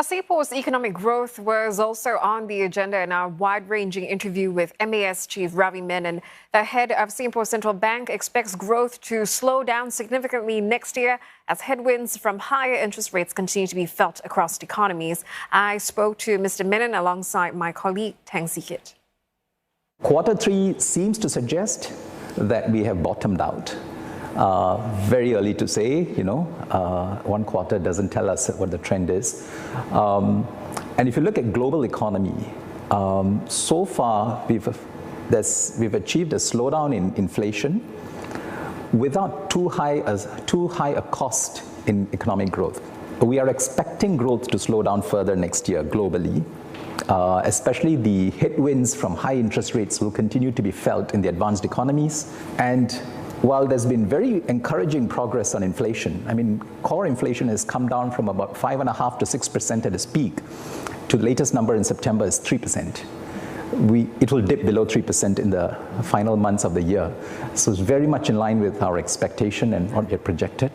Singapore's economic growth was also on the agenda in our wide-ranging interview with MAS Chief Ravi Menon. The head of Singapore Central Bank expects growth to slow down significantly next year as headwinds from higher interest rates continue to be felt across economies. I spoke to Mr. Menon alongside my colleague Tang. Quarter three seems to suggest that we have bottomed out. Very early to say, one quarter doesn't tell us what the trend is. And if you look at global economy, so far we've achieved a slowdown in inflation without too high a cost in economic growth. We are expecting growth to slow down further next year globally. Especially the headwinds from high interest rates will continue to be felt in the advanced economies. And while there's been very encouraging progress on inflation, core inflation has come down from about 5.5% to 6% at its peak to the latest number in September is 3%. It will dip below 3% in the final months of the year. So it's very much in line with our expectation and what we had projected.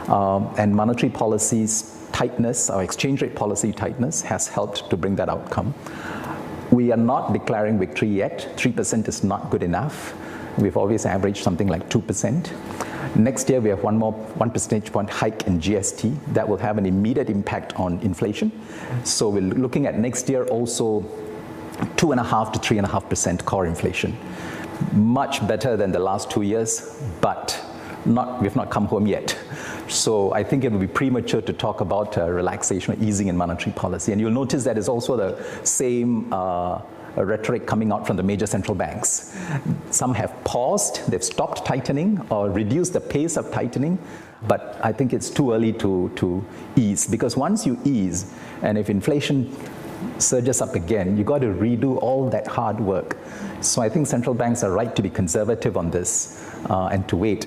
And monetary policies tightness, our exchange rate policy tightness has helped to bring that outcome. We are not declaring victory yet. 3% is not good enough. We've always averaged something like 2%. Next year, we have one percentage point hike in GST that will have an immediate impact on inflation. So we're looking at next year also 2.5% to 3.5% core inflation. Much better than the last 2 years, but we've not come home yet. So I think it would be premature to talk about relaxation or easing in monetary policy. And you'll notice that is also the same rhetoric coming out from the major central banks. Some have paused, they've stopped tightening or reduced the pace of tightening, but I think it's too early to ease, because once you ease, and if inflation surges up again, you got to redo all that hard work. So I think central banks are right to be conservative on this and to wait.